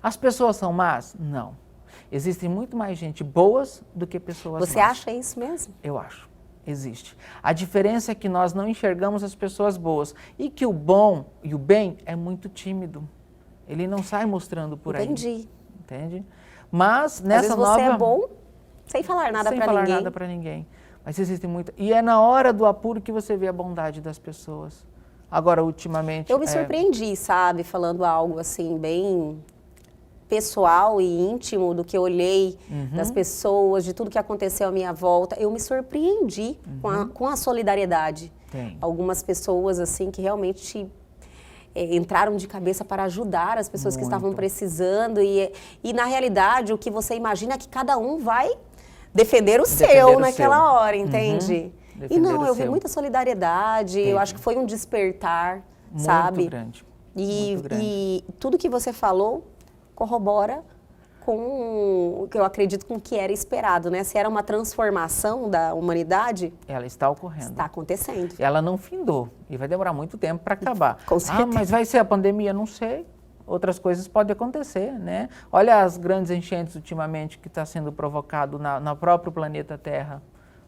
As pessoas são más? Não. Existem muito mais gente boas do que pessoas más. Você acha isso mesmo? Eu acho. Existe. A diferença é que nós não enxergamos as pessoas boas e que o bom e o bem é muito tímido. Ele não sai mostrando por aí. Entendi. Entende? Mas nessa Às vezes você nova... é bom sem falar nada pra ninguém. Sem falar nada para ninguém. Mas existem muitas... E é na hora do apuro que você vê a bondade das pessoas. Agora, ultimamente... Eu me surpreendi, sabe? Falando algo assim, bem pessoal e íntimo do que eu olhei das pessoas, de tudo que aconteceu à minha volta. Eu me surpreendi com a solidariedade. Tem. Algumas pessoas, assim, que realmente entraram de cabeça para ajudar as pessoas que estavam precisando. E, na realidade, o que você imagina é que cada um vai defender o seu naquela hora, entende? E não, eu vi muita solidariedade, eu acho que foi um despertar, sabe? Muito grande. E tudo que você falou corrobora com o que eu acredito com o que era esperado, né? Se era uma transformação da humanidade, ela está ocorrendo. Está acontecendo. Ela não findou e vai demorar muito tempo para acabar. Com certeza. Mas vai ser a pandemia? Não sei. Outras coisas podem acontecer, né? Olha as grandes enchentes ultimamente que está sendo provocado no próprio planeta Terra.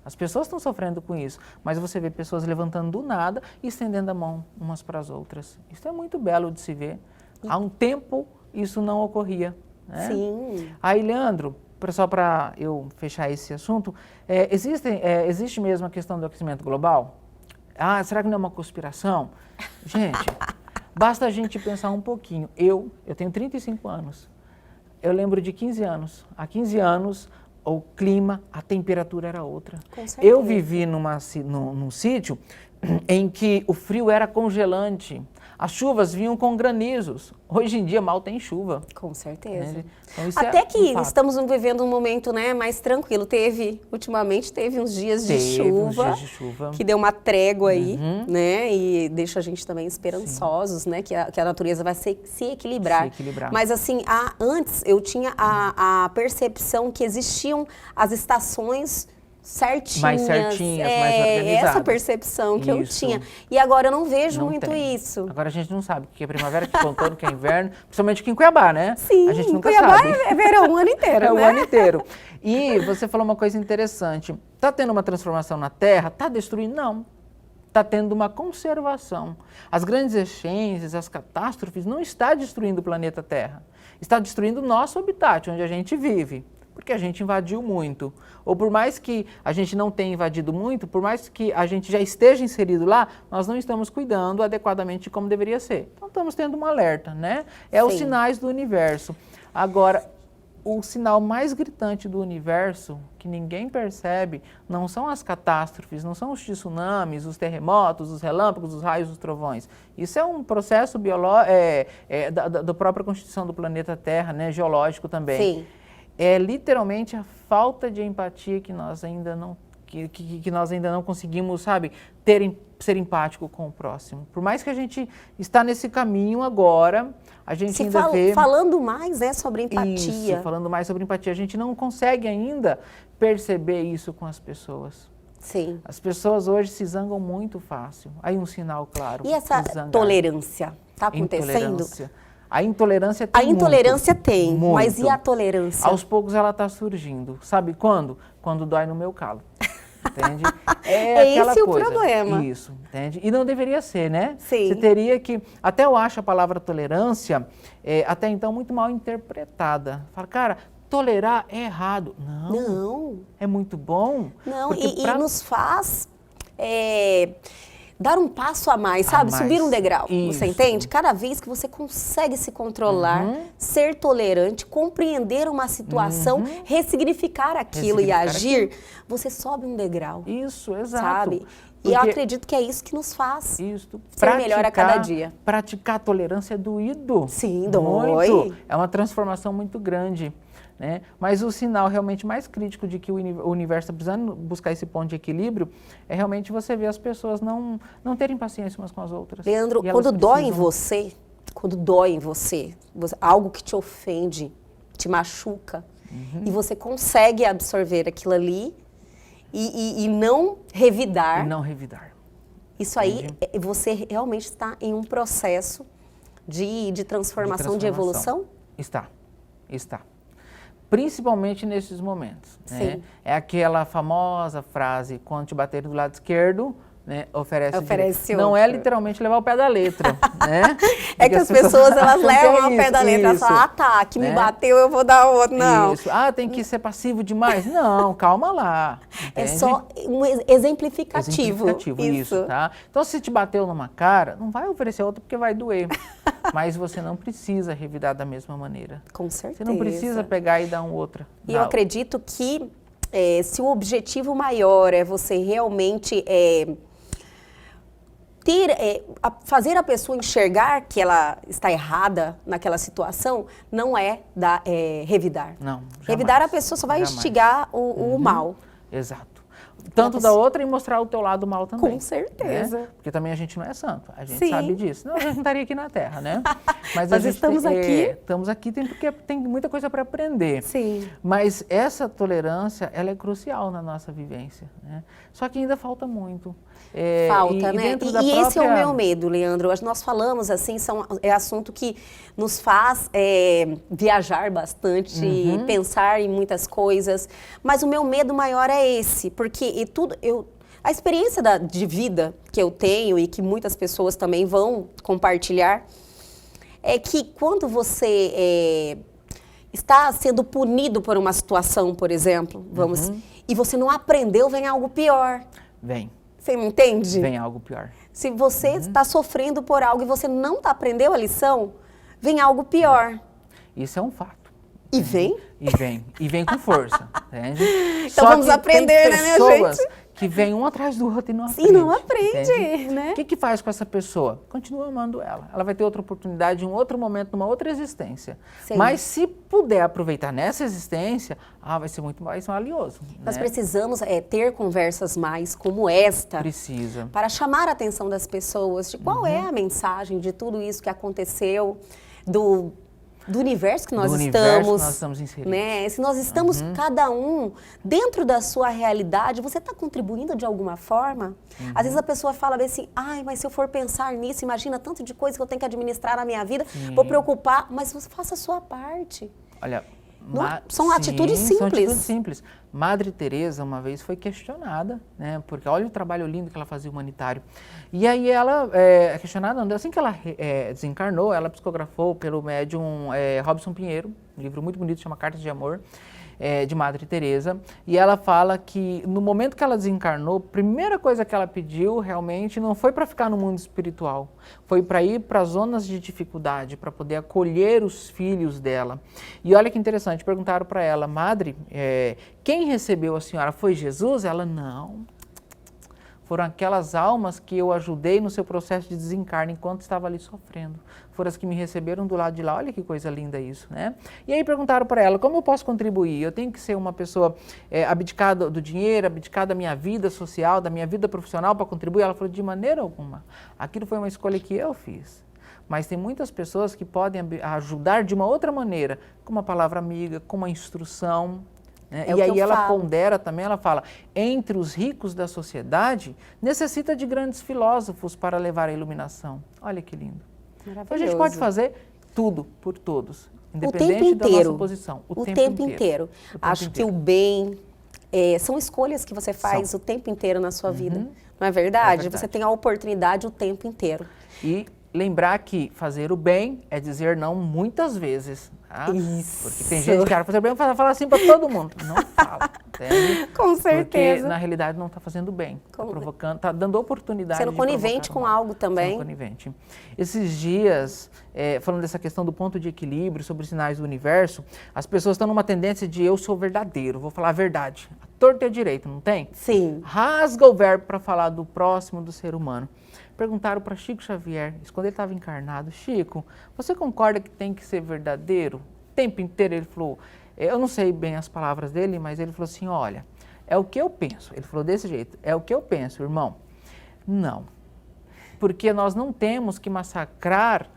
As pessoas estão sofrendo com isso, mas você vê pessoas levantando do nada e estendendo a mão umas para as outras. Isso é muito belo de se ver. Há um tempo isso não ocorria. Né? Sim. Aí, Leandro, só para eu fechar esse assunto, existe mesmo a questão do aquecimento global? Ah, será que não é uma conspiração? Gente, basta a gente pensar um pouquinho. Eu tenho 35 anos. Eu lembro de 15 anos. Há 15 anos, o clima, a temperatura era outra. Com certeza. Eu vivi num sítio em que o frio era congelante. As chuvas vinham com granizos. Hoje em dia mal tem chuva. Com certeza. Então, isso Até é que fato. estamos vivendo um momento, né, mais tranquilo. Ultimamente teve uns dias de chuva, que deu uma trégua aí, né, e deixa a gente também esperançosos, né, que a natureza vai se equilibrar. Mas assim, antes eu tinha a percepção que existiam as estações certinhas, mais organizadas. Essa percepção que eu tinha. E agora eu não vejo muito isso. Agora a gente não sabe o que é primavera, o que é outono, o que é inverno, principalmente aqui em Cuiabá, né? Sim, a gente nunca Cuiabá sabe. É verão o ano inteiro, né? o ano inteiro. E você falou uma coisa interessante. Está tendo uma transformação na Terra? Está destruindo? Não. Está tendo uma conservação. As grandes enchentes, as catástrofes, não está destruindo o planeta Terra. Está destruindo o nosso habitat, onde a gente vive. Porque a gente invadiu muito. Ou por mais que a gente não tenha invadido muito, por mais que a gente já esteja inserido lá, nós não estamos cuidando adequadamente como deveria ser. Então estamos tendo um alerta, né? Os sinais do universo. Agora, o sinal mais gritante do universo, que ninguém percebe, não são as catástrofes, não são os tsunamis, os terremotos, os relâmpagos, os raios, os trovões. Isso é um processo biológico, da própria constituição do planeta Terra, né? Geológico também. Sim. É literalmente a falta de empatia que nós ainda não, que nós ainda não conseguimos, sabe, ser empático com o próximo. Por mais que a gente está nesse caminho agora, a gente ainda vê... Falando mais, né, sobre empatia. Isso, falando mais sobre empatia. A gente não consegue ainda perceber isso com as pessoas. Sim. As pessoas hoje se zangam muito fácil. Aí um sinal claro. E essa tolerância está acontecendo? A intolerância tem. A intolerância tem, muito. Mas e a tolerância? Aos poucos ela está surgindo. Sabe quando? Quando dói no meu calo. Entende? Aquela esse coisa. O problema. Isso, entende? E não deveria ser, né? Sim. Você teria que... Até eu acho a palavra tolerância, até então, muito mal interpretada. Fala, cara, tolerar é errado. Não. É muito bom. Não, e nos faz... dar um passo a mais, sabe? Subir um degrau, Isso. Você entende? Cada vez que você consegue se controlar, ser tolerante, compreender uma situação, ressignificar aquilo e agir, você sobe um degrau. Isso, exato. Sabe? E eu acredito que é isso que nos faz ser melhor a cada dia. Praticar tolerância é doído. Sim, dói. Muito. É uma transformação muito grande. né? Mas o sinal realmente mais crítico de que o universo está precisando buscar esse ponto de equilíbrio é realmente você ver as pessoas não terem paciência umas com as outras. Leandro, quando dói em você, algo que te ofende, te machuca, e você consegue absorver aquilo ali e não revidar. E não revidar. Isso aí, você realmente está em um processo de transformação, de evolução? Está. Principalmente nesses momentos. Né? É aquela famosa frase, quando te baterem do lado esquerdo, né, oferece outro. Não é literalmente levar o pé da letra, né? É que as pessoas elas levam ao pé da letra, elas falam, que né? Me bateu, eu vou dar outro. Não. Isso. Tem que ser passivo demais? Não, calma lá. Entende? É só um exemplificativo. Isso, tá? Então, se te bateu numa cara, não vai oferecer outra porque vai doer. Mas você não precisa revidar da mesma maneira. Com certeza. Você não precisa pegar e dar outra. E eu acredito que se o objetivo maior é você realmente fazer a pessoa enxergar que ela está errada naquela situação, não é revidar. Não, jamais. Revidar a pessoa só vai instigar o mal. Exato. Tanto da outra e mostrar o teu lado mal também. Com certeza. Né? Porque também a gente não é santo, a gente sabe disso. Não, a gente não estaria aqui na Terra, né? Mas Nós estamos aqui. Estamos aqui porque tem muita coisa para aprender. Sim. Mas essa tolerância, ela é crucial na nossa vivência. Né? Só que ainda falta muito. Falta, né? Esse é o meu medo, Leandro. Nós falamos assim, é assunto que nos faz viajar bastante, pensar em muitas coisas. Mas o meu medo maior é esse, porque a experiência de vida que eu tenho e que muitas pessoas também vão compartilhar é que quando você está sendo punido por uma situação, por exemplo, e você não aprendeu, vem algo pior. Vem. Você me entende? Vem algo pior. Se você está sofrendo por algo e você não aprendeu a lição, vem algo pior. Isso é um fato. E vem? E vem com força, entende? Então vamos aprender, né, minha gente? Que vem um atrás do outro e não aprende. Sim, não aprende, né? O que faz com essa pessoa? Continua amando ela. Ela vai ter outra oportunidade em um outro momento, numa outra existência. Sim. Mas se puder aproveitar nessa existência, vai ser muito mais valioso. Nós precisamos ter conversas mais como esta. Precisa. Para chamar a atenção das pessoas de qual é a mensagem de tudo isso que aconteceu, do universo que nós estamos inseridos. Né? Se nós estamos cada um dentro da sua realidade, você está contribuindo de alguma forma? Às vezes a pessoa fala assim, mas se eu for pensar nisso, imagina tanto de coisa que eu tenho que administrar na minha vida, vou preocupar, mas você faça a sua parte. Olha, são atitudes simples. São atitudes simples. Madre Teresa uma vez foi questionada, né? Porque olha o trabalho lindo que ela fazia humanitário. E aí ela questionada, assim que ela desencarnou, ela psicografou pelo médium Robson Pinheiro, um livro muito bonito, chama Cartas de Amor, de Madre Teresa. E ela fala que no momento que ela desencarnou, a primeira coisa que ela pediu realmente não foi para ficar no mundo espiritual, foi para ir para zonas de dificuldade, para poder acolher os filhos dela. E olha que interessante, perguntaram para ela, Madre, quem recebeu a senhora? Foi Jesus? Ela, não. Foram aquelas almas que eu ajudei no seu processo de desencarne enquanto estava ali sofrendo. Foram as que me receberam do lado de lá. Olha que coisa linda isso, né? E aí perguntaram para ela, como eu posso contribuir? Eu tenho que ser uma pessoa abdicada do dinheiro, abdicada da minha vida social, da minha vida profissional para contribuir? Ela falou, de maneira alguma. Aquilo foi uma escolha que eu fiz. Mas tem muitas pessoas que podem ajudar de uma outra maneira, com uma palavra amiga, com uma instrução. E aí ela pondera também, ela fala, entre os ricos da sociedade, necessita de grandes filósofos para levar a iluminação. Olha que lindo. Então a gente pode fazer tudo por todos, independente da nossa posição. O tempo inteiro. Acho que o bem são escolhas que você faz o tempo inteiro na sua vida. Não é verdade? Você tem a oportunidade o tempo inteiro. E lembrar que fazer o bem é dizer não muitas vezes. Tá? Isso. Porque tem gente que quer fazer o bem, fala assim para todo mundo. Não fala, entende? Com certeza. Porque na realidade não está fazendo bem. Está provocando, está dando oportunidade. Sendo conivente com algo também. Sendo conivente. Esses dias, falando dessa questão do ponto de equilíbrio, sobre os sinais do universo, as pessoas estão numa tendência de eu sou verdadeiro, vou falar a verdade. A torto e a direito, não tem? Sim. Rasga o verbo para falar do próximo, do ser humano. Perguntaram para Chico Xavier, isso quando ele estava encarnado, Chico, você concorda que tem que ser verdadeiro? O tempo inteiro ele falou, Eu não sei bem as palavras dele, mas ele falou assim, olha, é o que eu penso. Ele falou desse jeito, é o que eu penso, irmão. Não, porque nós não temos que massacrar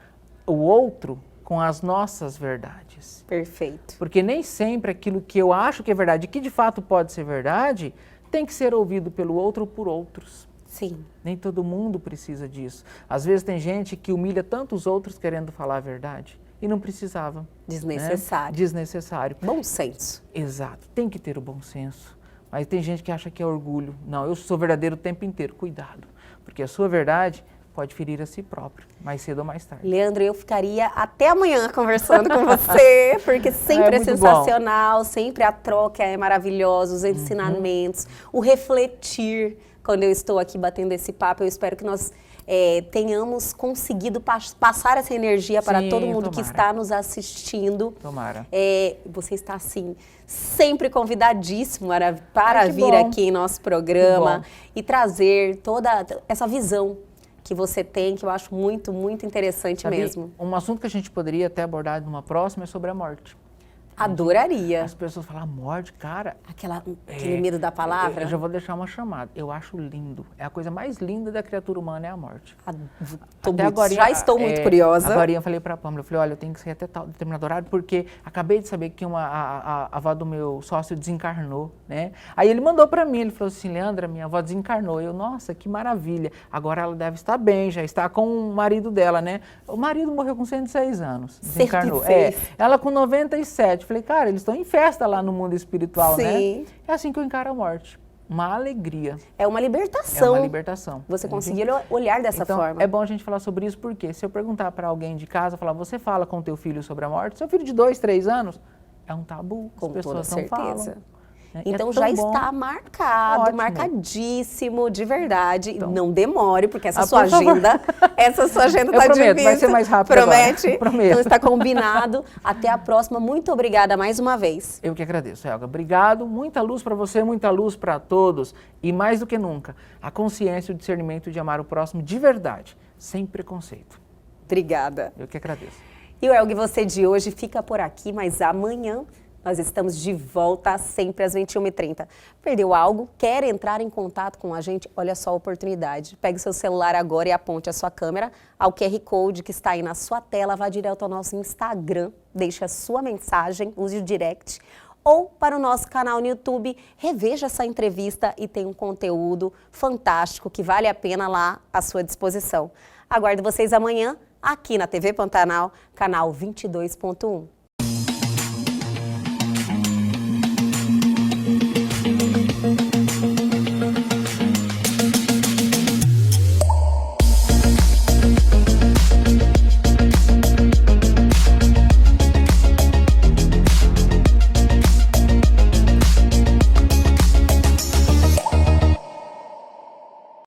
o outro com as nossas verdades. Perfeito. Porque nem sempre aquilo que eu acho que é verdade, que de fato pode ser verdade, tem que ser ouvido pelo outro ou por outros. Sim. Nem todo mundo precisa disso. Às vezes tem gente que humilha tantos outros querendo falar a verdade e não precisava. Desnecessário. Né? Desnecessário. Bom senso. Exato. Tem que ter o bom senso. Mas tem gente que acha que é orgulho. Não, eu sou verdadeiro o tempo inteiro. Cuidado. Porque a sua verdade pode ferir a si próprio, mais cedo ou mais tarde. Leandro, eu ficaria até amanhã conversando com você, porque sempre é sensacional, sempre a troca é maravilhosa, os ensinamentos, o refletir. Quando eu estou aqui batendo esse papo, eu espero que nós tenhamos conseguido passar essa energia para todo mundo que está nos assistindo. Tomara. Você está, assim, sempre convidadíssimo para vir aqui em nosso programa e trazer toda essa visão que você tem, que eu acho muito, muito interessante mesmo. Um assunto que a gente poderia até abordar numa próxima é sobre a morte. Adoraria. As pessoas falam, a morte, cara... Aquele medo da palavra? Eu já vou deixar uma chamada. Eu acho lindo. É a coisa mais linda da criatura humana, é a morte. Já estou muito curiosa. Agora eu falei para a Pâmela, eu falei, olha, eu tenho que sair até tal determinado horário, porque acabei de saber que a avó do meu sócio desencarnou, né? Aí ele mandou para mim, ele falou assim, Leandra, minha avó desencarnou. Eu, nossa, que maravilha. Agora ela deve estar bem, já está com o marido dela, né? O marido morreu com 106 anos, desencarnou. Ela com 97. Falei, cara, eles estão em festa lá no mundo espiritual, Sim. né? É assim que eu encaro a morte. Uma alegria. É uma libertação. É uma libertação. Você conseguir olhar dessa forma. É bom a gente falar sobre isso, porque se eu perguntar para alguém de casa, falar, você fala com teu filho sobre a morte? Seu filho de 2, 3 anos, é um tabu. Com as pessoas toda não certeza. falam. Então já está marcado, Ótimo. Marcadíssimo, de verdade. Então, não demore, porque essa sua agenda está difícil. Vai ser mais rápido. Promete? Prometo. Então está combinado. Até a próxima. Muito obrigada mais uma vez. Eu que agradeço, Helga. Obrigado. Muita luz para você, muita luz para todos. E mais do que nunca, a consciência e o discernimento de amar o próximo de verdade, sem preconceito. Obrigada. Eu que agradeço. E o Helga, você de hoje fica por aqui, mas amanhã nós estamos de volta sempre às 21h30. Perdeu algo? Quer entrar em contato com a gente? Olha só a oportunidade. Pegue seu celular agora e aponte a sua câmera ao QR Code que está aí na sua tela. Vá direto ao nosso Instagram, deixe a sua mensagem, use o direct. Ou para o nosso canal no YouTube, reveja essa entrevista e tem um conteúdo fantástico que vale a pena lá à sua disposição. Aguardo vocês amanhã aqui na TV Pantanal, canal 22.1.